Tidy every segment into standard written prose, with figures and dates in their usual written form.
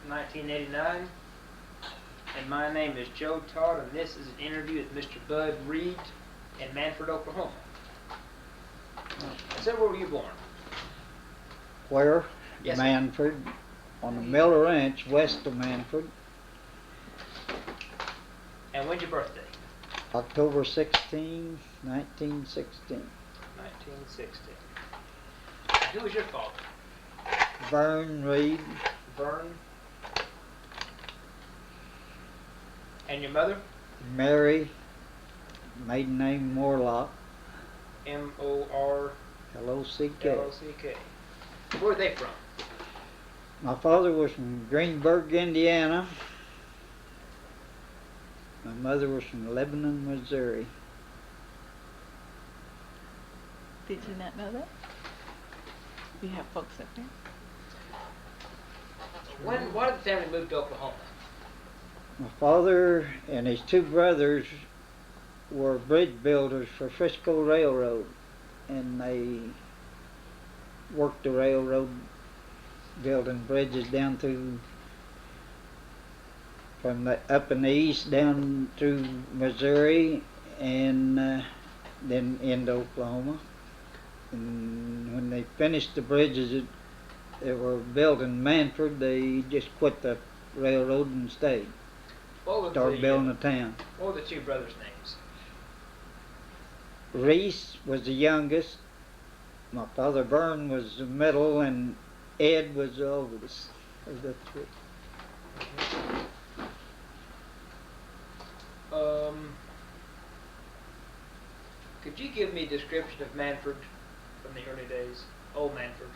1989. And my name is Joe Todd, and this is an interview with Mr. Bud Reed in Mannford, Oklahoma. So where were you born? Where? Yes, sir. Mannford, on the Miller Ranch, west of Mannford. And when's your birthday? October 16, 1916. 1960. Who was your father? Vern Reed. Vern. And your mother? Mary, maiden name Morlock. M-O-R. L-O-C-K. L-O-C-K. Where are they from? My father was from Greensburg, Indiana. My mother was from Lebanon, Missouri. Did you not know that? You have folks up there? Why did the family move to Oklahoma? My father and his two brothers were bridge builders for Frisco Railroad, and they worked the railroad building bridges down through from up in the east down through Missouri and then into Oklahoma. And when they finished the bridges that they were built in Mannford, they just quit the railroad and stayed. Started building a town. What were the two brothers' names? Reese was the youngest. My father Vern was the middle, and Ed was the oldest of the three. Could you give me a description of Mannford from the early days? Old Mannford.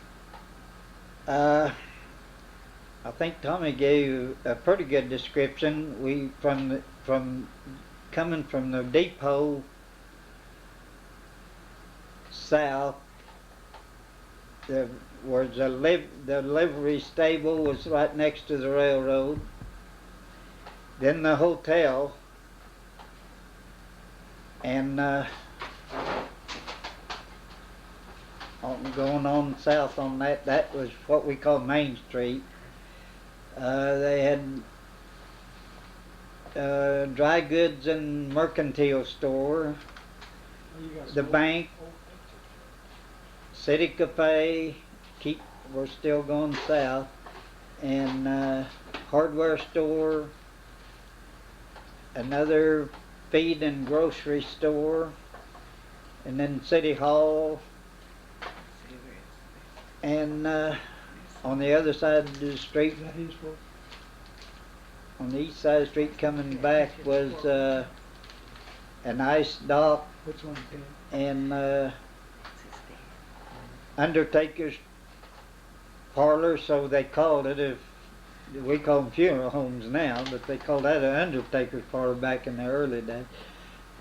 I think Tommy gave a pretty good description. We from coming from the depot south. The livery stable was right next to the railroad. Then the hotel, and going on south on that was what we call Main Street. They had dry goods and mercantile store, the bank, city cafe, we're still going south, and hardware store, another feed and grocery store, and then city hall, and on the other side of the street, on the east side of the street coming back was an ice dock and undertaker's parlor, so they called it. If we call them funeral homes now, but they called that an undertaker's parlor back in the early days.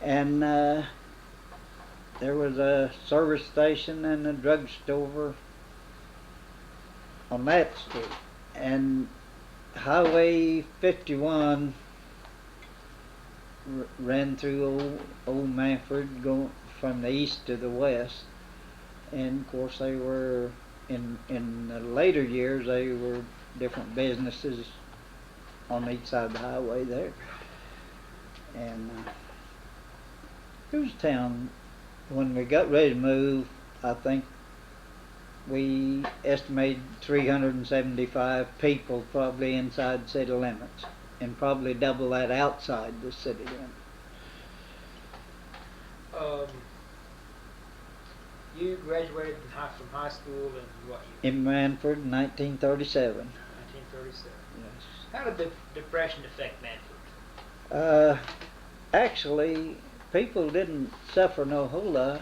And there was a service station and a drugstore on that street. And Highway 51 ran through Old Mannford, going from the east to the west. And of course they were in the later years, they were different businesses on each side of the highway there. And Town, when we got ready to move, I think we estimated 375 people probably inside city limits, and probably double that outside the city limits. You graduated from high school in what year? In Mannford, 1937. 1937. Yes. How did the Depression affect Mannford? Actually, people didn't suffer no whole lot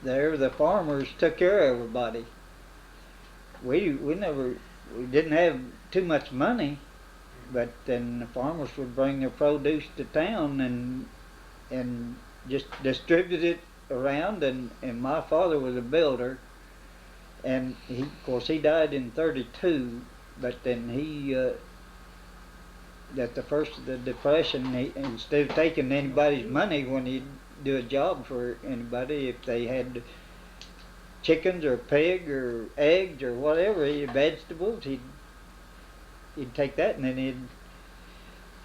there. The farmers took care of everybody. We didn't have too much money, but then the farmers would bring their produce to town and just distribute it around. And my father was a builder, and of course he died in 32. But then at the first of the Depression, instead of taking anybody's money when he'd do a job for anybody, if they had chickens or pig or eggs or whatever, vegetables, you'd take that and then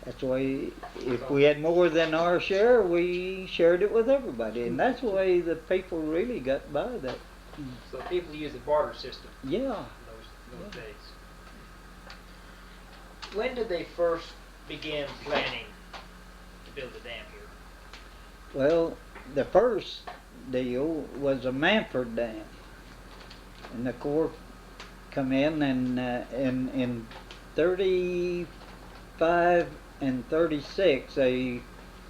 that's the way, if we had more than our share, we shared it with everybody. And that's the way the people really got by that. So people use the barter system Yeah. in those days. When did they first begin planning to build a dam here? Well, the first deal was a Mannford Dam. And the Corps come in and in 35 and 36 they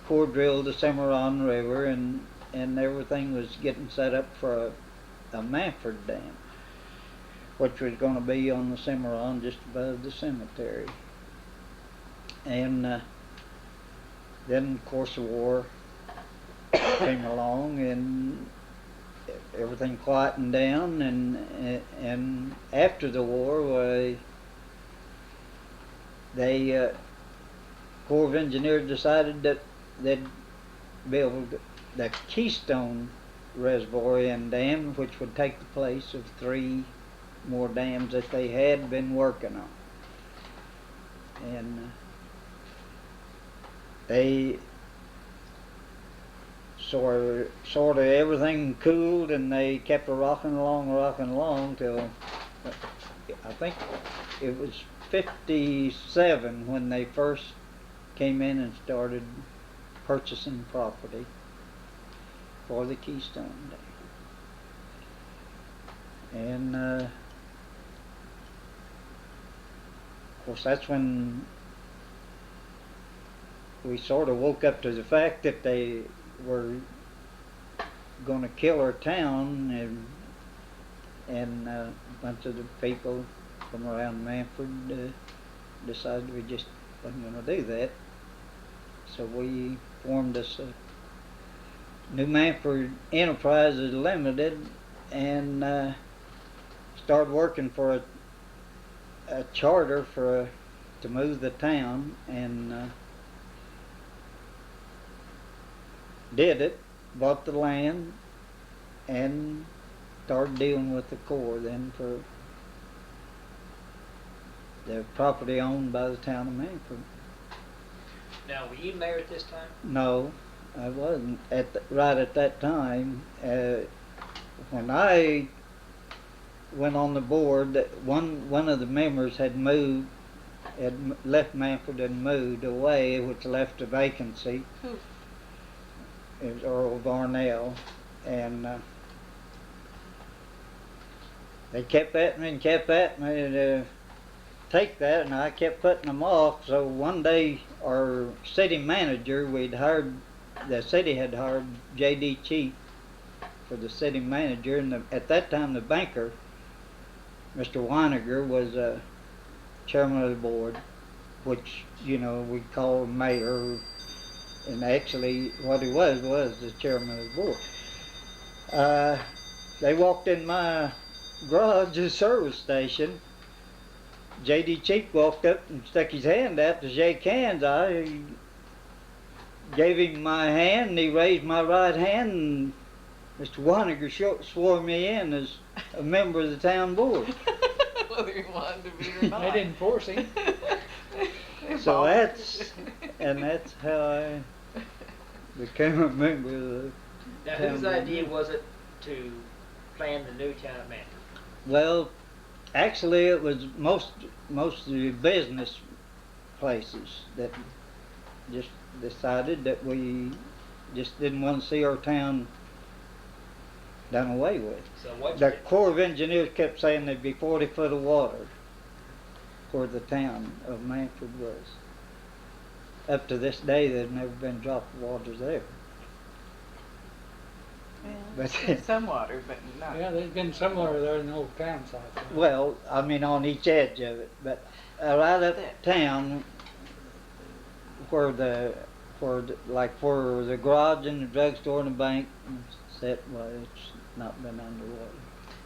Corps drilled the Cimarron River and everything was getting set up for a Mannford Dam, which was going to be on the Cimarron just above the cemetery. And then of course the war came along and everything quietened down, and after the war, they Corps of Engineers decided that they'd build the Keystone Reservoir and Dam, which would take the place of 3 more dams that they had been working on. And they sort of everything cooled, and they kept rocking along till I think it was 57 when they first came in and started purchasing property for the Keystone Dam. And of course that's when we sort of woke up to the fact that they were going to kill our town, and a bunch of the people from around Mannford decided we just wasn't going to do that. So we formed this New Mannford Enterprises Limited and started working for a charter to move the town, and did it, bought the land, and started dealing with the Corps then for the property owned by the town of Mannford. Now, were you mayor at this time? No, I wasn't right at that time. When I went on the board, one of the members had left Mannford and moved away, which left a vacancy. Who? It was Earl Varnell, and they kept at me to take that, and I kept putting them off. So one day our city manager, the city had hired J.D. Cheap for the city manager, and at that time the banker, Mr. Weiniger, was chairman of the board, which we call mayor. And actually, what he was the chairman of the board. They walked in my garage, the service station. J.D. Cheek walked up and stuck his hand out to shake hands. I gave him my hand, and he raised my right hand, and Mr. Weiniger swore me in as a member of the town board. Whether he wanted to be or not. They didn't force him. So that's how I became a member of the Now, town whose board. idea was it to plan the new town of Mannford? Well, actually, it was most of the business places that just decided that we just didn't want to see our town done away with. So what? The Corps of Engineers kept saying there'd be 40 foot of water where the town of Mannford was. Up to this day, there's never been a drop of water there. Yeah, But- there's some water, but not. Yeah, there's been somewhere there in the old town site. Well, I mean on each edge of it, but right up town where the garage and the drugstore and the bank set, well, it's not been underwater.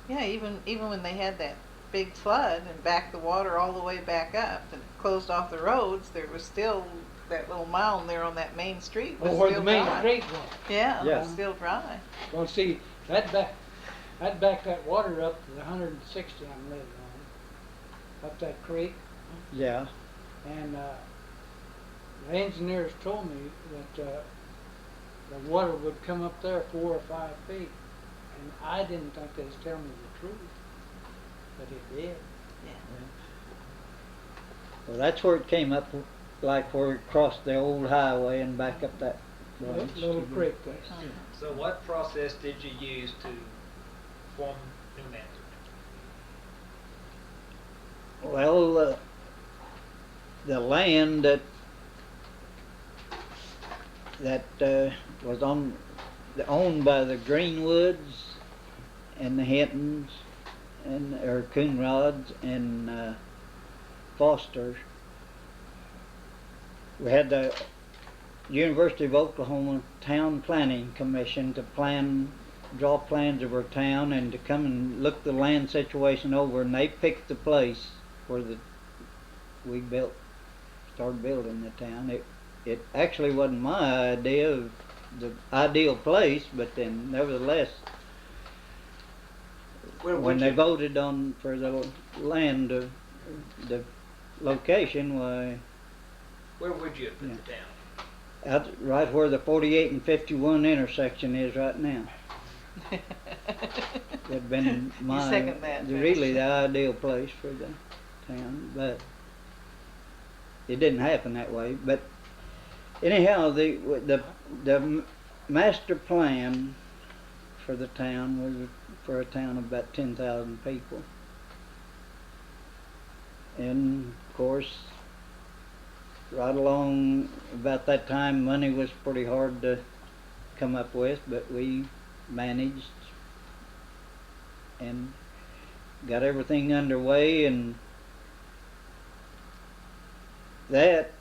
Yeah, even when they had that big flood and backed the water all the way back up and closed off the roads, there was still that little mound there on that main street was Oh, where still the main dry. street was. Yeah, it Yeah. was still dry. Well, see, that backed that water up to the 160 I'm living on, up that creek. Yeah. And the engineers told me that the water would come up there 4 or 5 feet. And I didn't think they was telling me the truth, but it did. Well, that's where it came up, like where it crossed the old highway and back up that branch. Little creek there. So what process did you use to form New Mannford? Well, the land that was owned by the Greenwoods and the Hintons or Coonrods and Fosters. We had the University of Oklahoma Town Planning Commission to draw plans of our town and to come and look the land situation over, and they picked the place where we started building the town. It actually wasn't my idea of the ideal place, but then nevertheless, when they voted for the land, the location, why, Where would you have put the town? out right where the 48 and 51 intersection is right now. That'd been You second that, really the ideal place for the town, but it didn't happen that way. But anyhow, the master plan for the town was for a town of about 10,000 people, and of course, right along about that time, money was pretty hard to come up with, but we managed and got everything underway, and that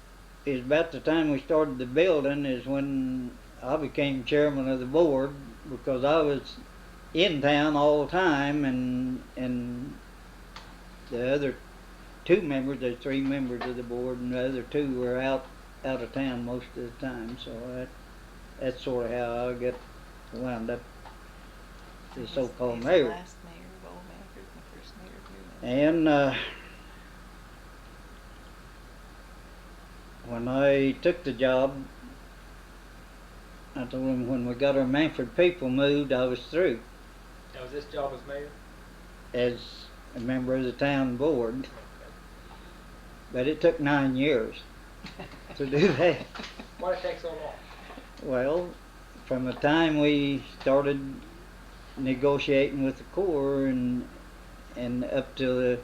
is about the time we started the building is when I became chairman of the board, because I was in town all the time, and the other two members, there's 3 members of the board, and the other 2 were out of town most of the time. So that's sort of how I wound up the so-called mayor. The last mayor of Old Mannford, the first mayor of New Mannford. And when I took the job, I told him when we got our Mannford people moved, I was through Now, was this job as mayor? as a member of the town board. But it took 9 years to do that. Why did it take so long? Well, from the time we started negotiating with the Corps and up till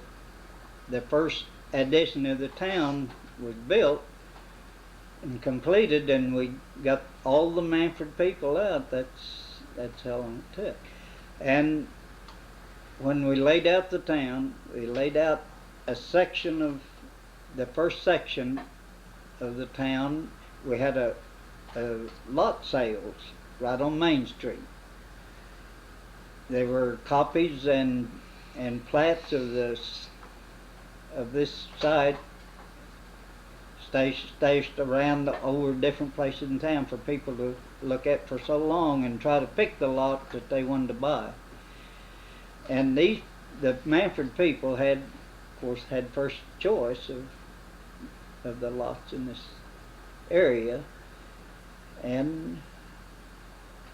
the first addition of the town was built and completed, and we got all the Mannford people out, that's how long it took. And when we laid out the town, we laid out a section of the first section of the town. We had a lot sales right on Main Street. There were copies and plats of this site stashed around over different places in town for people to look at for so long and try to pick the lot that they wanted to buy. And the Mannford people had first choice of the lots in this area, and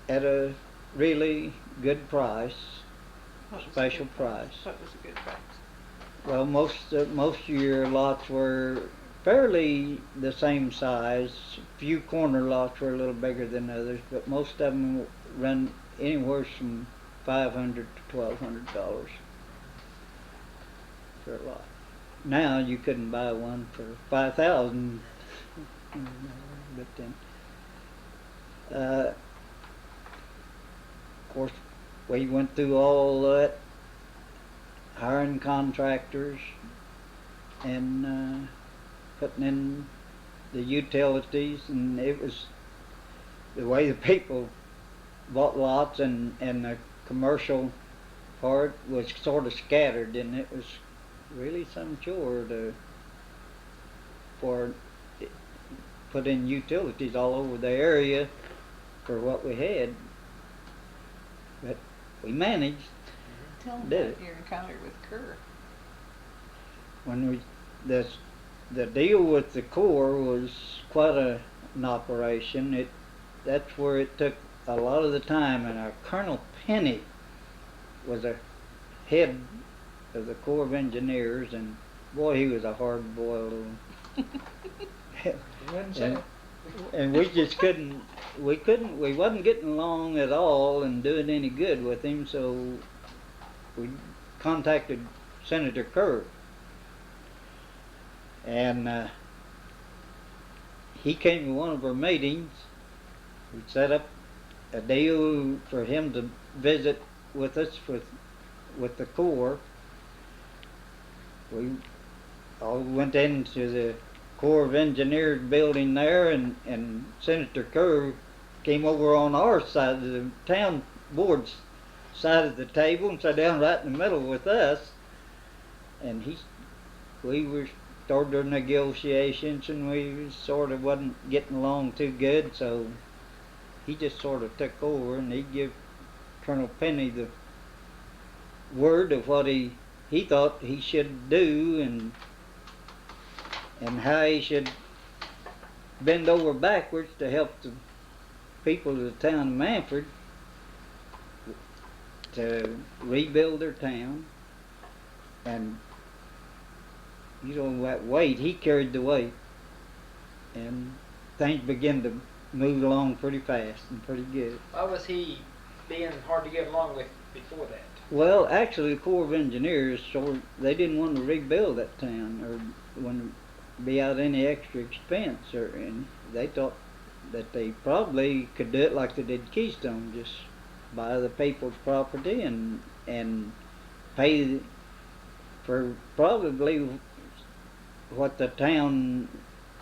at a really good price, special price. What was a good price? Well, most of your lots were fairly the same size. A few corner lots were a little bigger than others, but most of them run anywhere from $500 to $1,200 for a lot. Now you couldn't buy one for $5,000, but then, of course, we went through all that, hiring contractors and putting in the utilities, and it was the way the people bought lots, and the commercial part was sort of scattered, and it was really some chore for put in utilities all over the area for what we had, but we managed. Tell them Did about it. your encounter with Kerr. When we the the deal with the Corps was quite an operation. That's where it took a lot of the time, and our Colonel Penny was a head of the Corps of Engineers, and boy, he was a hard-boiled little. Wouldn't say and, it. and we just we wasn't getting along at all and doing any good with him, so we contacted Senator Kerr, and he came to one of our meetings. We set up a deal for him to visit with us with the Corps. We all went into the Corps of Engineers building there, and Senator Kerr came over on our side of the town board's side of the table and sat down right in the middle with us. And we were started our negotiations, and we sort of wasn't getting along too good, so he just sort of took over, and he give Colonel Penny the word of what he thought he should do, and how he should bend over backwards to help the people of the town of Mannford to rebuild their town. And you know, that weight, he carried the weight, and things began to move along pretty fast and pretty good. Why was he being hard to get along with before that? Well, actually, the Corps of Engineers, they didn't want to rebuild that town or want to be out any extra expense, and they thought that they probably could do it like they did Keystone, just buy the people's property and pay for probably what the town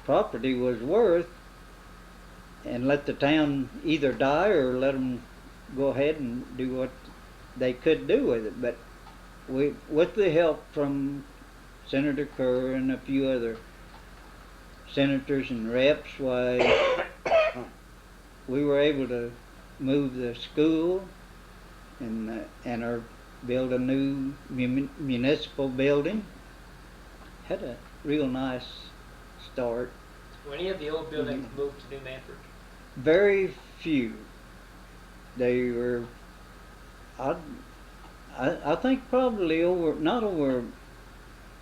property was worth, and let the town either die or let them go ahead and do what they could do with it. But with the help from Senator Kerr and a few other senators and reps, why we were able to move the school and build a new municipal building. Had a real nice start. Were any of the old buildings moved to New Mannford? Very few. They were, I think probably not over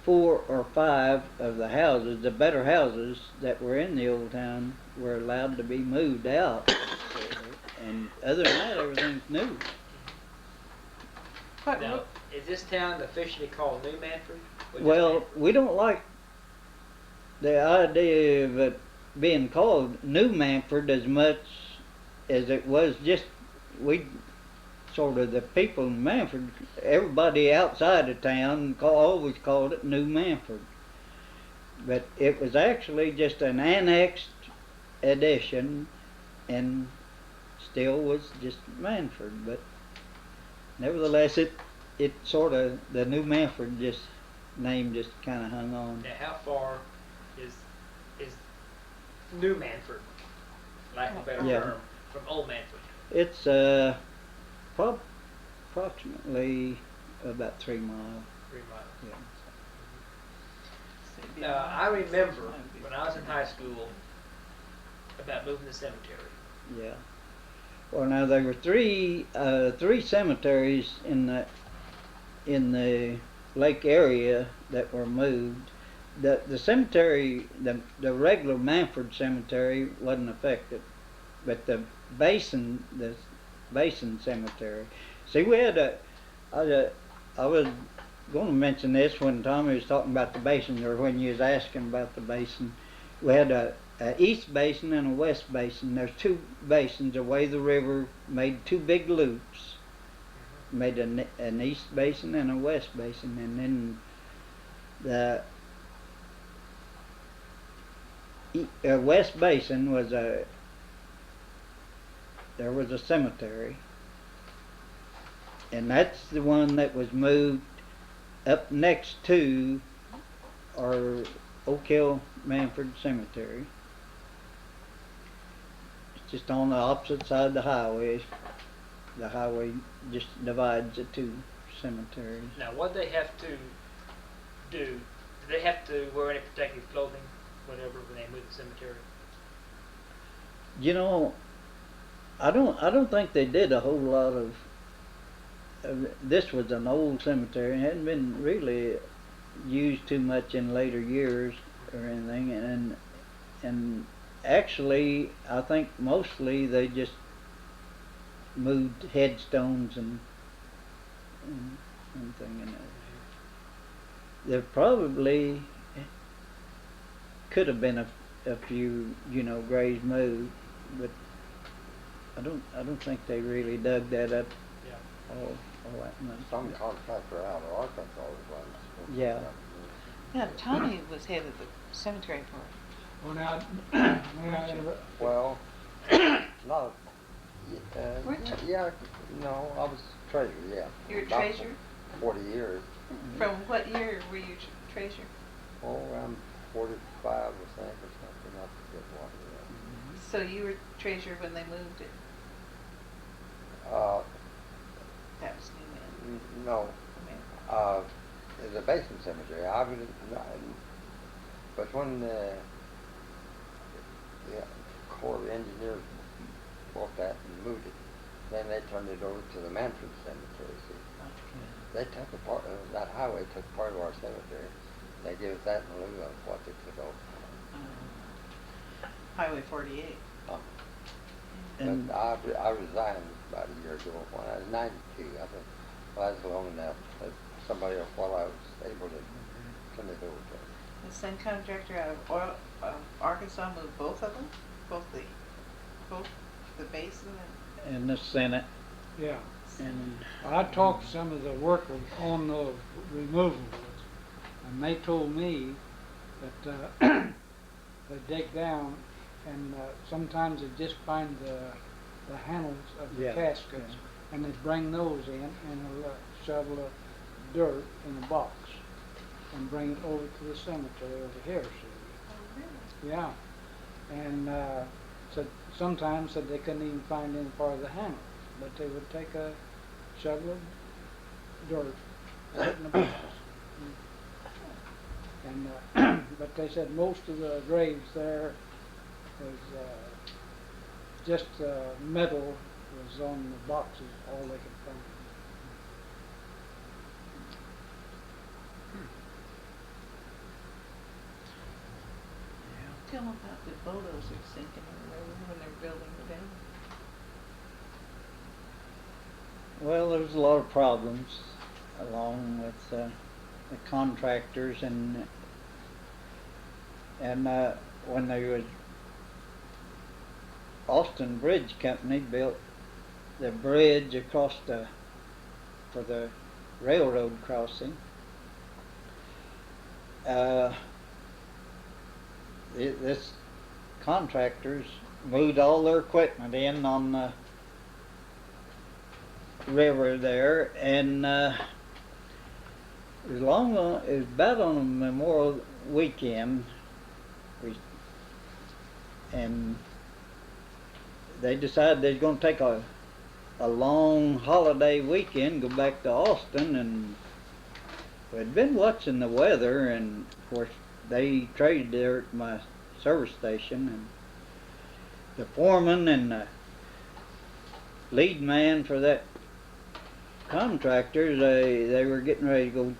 4 or 5 of the houses, the better houses that were in the old town, were allowed to be moved out. And other than that, everything's new. Now, is this town officially called New Mannford? Or just Well, Mannford? we don't like the idea of it being called New Mannford as much as it was just, we sort of, the people in Mannford, everybody outside of town always called it New Mannford. But it was actually just an annexed addition, and still was just Mannford. But nevertheless, it sort of, the New Mannford name just kind of hung on. Now, how far is New Mannford, lack of a better Yeah. term, from Old Mannford? It's approximately about 3 miles. 3 miles. Yeah. Now, I remember when I was in high school about moving the cemetery. Yeah. Well, now there were three cemeteries in the lake area that were moved. The cemetery, the regular Mannford Cemetery wasn't affected, but the basin cemetery. See, we had I was going to mention this when Tommy was talking about the basin, or when you was asking about the basin. We had a east basin and a west basin. There's 2 basins away the river, made 2 big loops. Made an east basin and a west basin, and then the west basin was there was a cemetery, and that's the one that was moved up next to our Oak Hill Mannford Cemetery. It's just on the opposite side of the highway. The highway just divides the 2 cemeteries. Now, what they have to do Do they have to wear any protective clothing, whatever, when they move the cemetery? You know, I don't think they did a whole lot of. This was an old cemetery. It hadn't been really used too much in later years or anything, and actually, I think mostly they just moved headstones and thing in there. There probably could have been a few, graves moved, but I don't think they really dug that up Yeah. all that much. Some contractor out of Arkansas was. Yeah. Yeah, Tony was head of the cemetery board. Well, now, Well, not, Weren't you? yeah, no, I was treasurer, yeah. You were About treasurer? 40 years. From what year were you treasurer? Oh, around 45, I think, or something, I forget what it So you were treasurer when they moved it? was. That was New No, Man. the basement cemetery, I was, but when the Corps of Engineers bought that and moved it, then they turned it over to the Mannford Cemetery. See, they took a part, that highway took part of our cemetery. They gave us that in lieu of what they took over. Highway 48. And But I resigned about a year ago when I was 92. I think, well, that's long enough. That somebody else, while I was able to turn it over to them. The same contractor out of Arkansas moved both of them? Both the basin and... in the Senate, yeah. and I talked to some of the workers on those removals, and they told me that they dig down, and sometimes they just find the handles of the Yeah, caskets, yeah. and they bring those in and shovel of dirt in a box, and bring it over to the cemetery over here. See? Oh, really? Yeah, and said sometimes said they couldn't even find any part of the handle, but they would take a shovel of dirt, put it in the box. And but they said most of the graves there was just metal was on the boxes, all they could find. Tell them about the bulldozers sinking in the river when they're building the dam. well, there's a lot of problems along with the contractors and when they was Austin Bridge Company built the bridge across for the railroad crossing. This contractors moved all their equipment in on the river there, and it was about on a Memorial Weekend, and they decided they was going to take a long holiday weekend, go back to Austin, and we'd been watching the weather, and of course they traded there at my service station, and the foreman and the lead man for that contractor, they were getting ready to go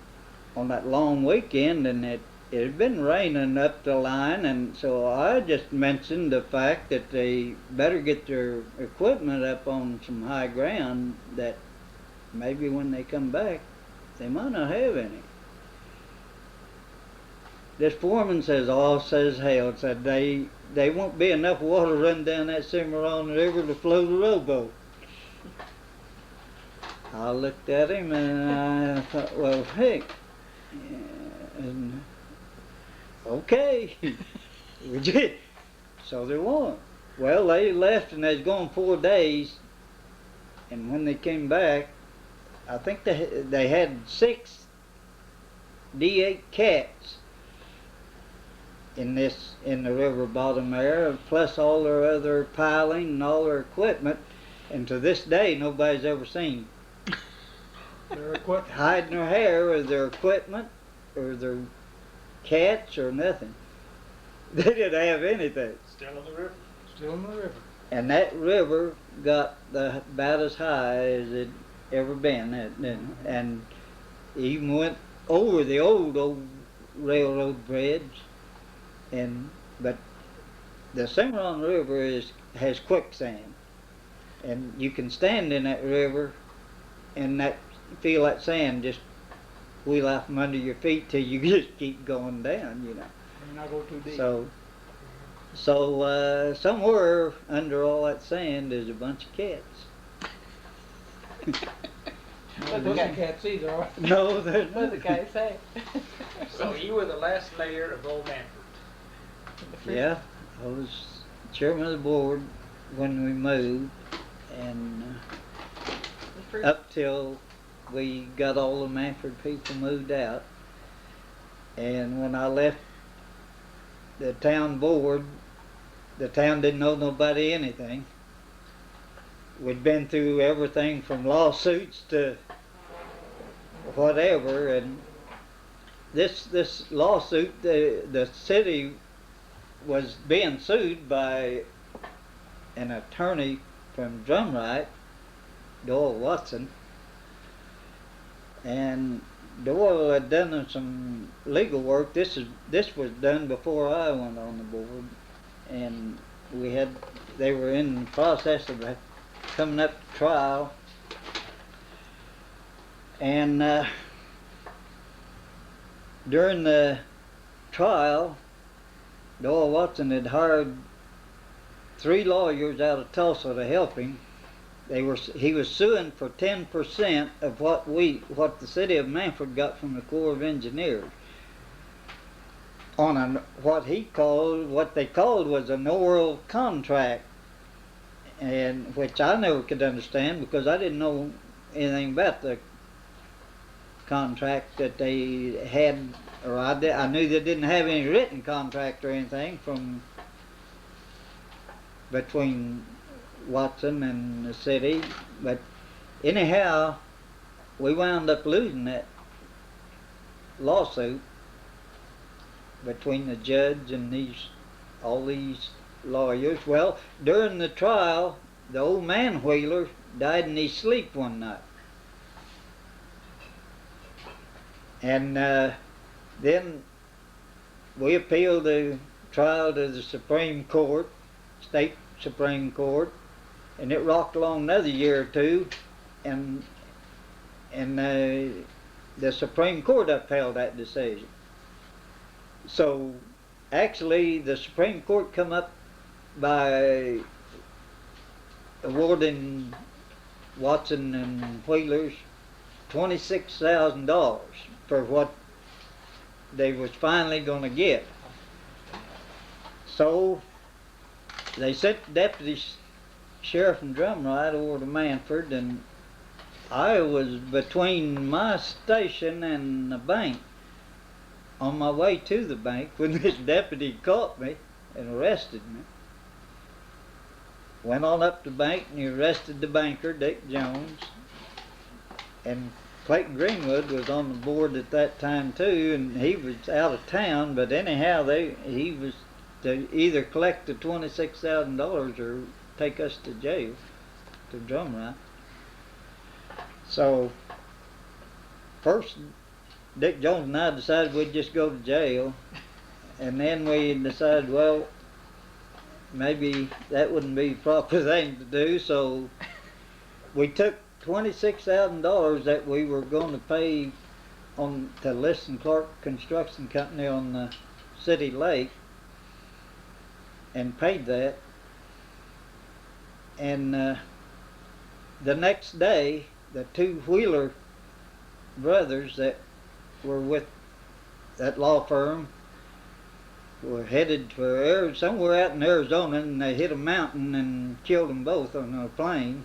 on that long weekend, and it had been raining up the line, and so I just mentioned the fact that they better get their equipment up on some high ground, that maybe when they come back they might not have any. This foreman says, "Oh," says, "hell," said, they won't be enough water run down that Cimarron River to float a rowboat." I looked at him and I thought, well, heck, and okay, we did. So there won't. Well, they left and they was gone 4 days, and when they came back, I think they had 6 D8 cats in the river bottom there, plus all their other piling and all their equipment, and to this day nobody's ever seen Their equipment. hiding their hair or their equipment or their cats or nothing. They didn't have anything. Still in the river. Still in the river. And that river got about as high as it ever been. And even went over the old railroad bridge. But the Cimarron River has quicksand. And you can stand in that river and feel that sand just wheel out from under your feet till you just keep going down, you know. And not go too deep. So somewhere under all that sand is a bunch of cats. Not pussycats either, are they? No, there's What did the guy say? So you were the last mayor of Old Mannford. Yeah, I was chairman of the board when we moved, and up till we got all the Mannford people moved out. And when I left the town board, the town didn't owe nobody anything. We'd been through everything from lawsuits to whatever, and this lawsuit, the city was being sued by an attorney from Drumright, Doyle Watson, and Doyle had done some legal work. This was done before I went on the board, and they were in the process of coming up to trial, and during the trial, Doyle Watson had hired 3 lawyers out of Tulsa to help him. He was suing for 10% of what the city of Mannford got from the Corps of Engineers on what they called was an oral contract, and which I never could understand because I didn't know anything about the contract that they had, or I knew they didn't have any written contract or anything between Watson and the city. But anyhow, we wound up losing that lawsuit between the judge and all these lawyers. Well, during the trial, the old man wheeler died in his sleep one night. And then we appealed the trial to the Supreme Court, State Supreme Court, and it rocked along another year or two, and the Supreme Court upheld that decision. So actually the Supreme Court come up by awarding Watson and Wheelers $26,000 for what they was finally going to get. So they sent the deputy sheriff from Drumright over to Mannford, and I was between my station and the bank on my way to the bank when this deputy caught me and arrested me. Went on up to the bank and he arrested the banker, Dick Jones, and Clayton Greenwood was on the board at that time too, and he was out of town, but anyhow he was to either collect the $26,000 or take us to jail, to Drumright. So first Dick Jones and I decided we'd just go to jail, and then we decided, well, maybe that wouldn't be the proper thing to do, so we took $26,000 that we were going to pay to List and Clark Construction Company on the city lake, and paid that. And the next day, the 2 Wheeler brothers that were with that law firm were headed for somewhere out in Arizona, and they hit a mountain and killed them both on a plane.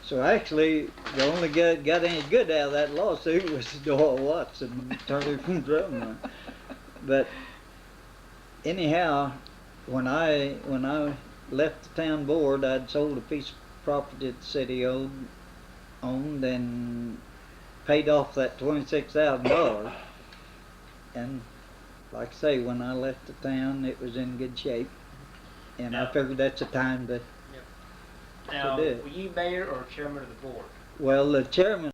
So actually, the only guy that got any good out of that lawsuit was Doyle Watson, attorney from Drumright. But anyhow, when I left the town board, I'd sold a piece of property that the city owned and paid off that $26,000. And like I say, when I left the town, it was in good shape. And I Now- figured that's the time to Now, do it. were you mayor or chairman of the board? Well, the chairman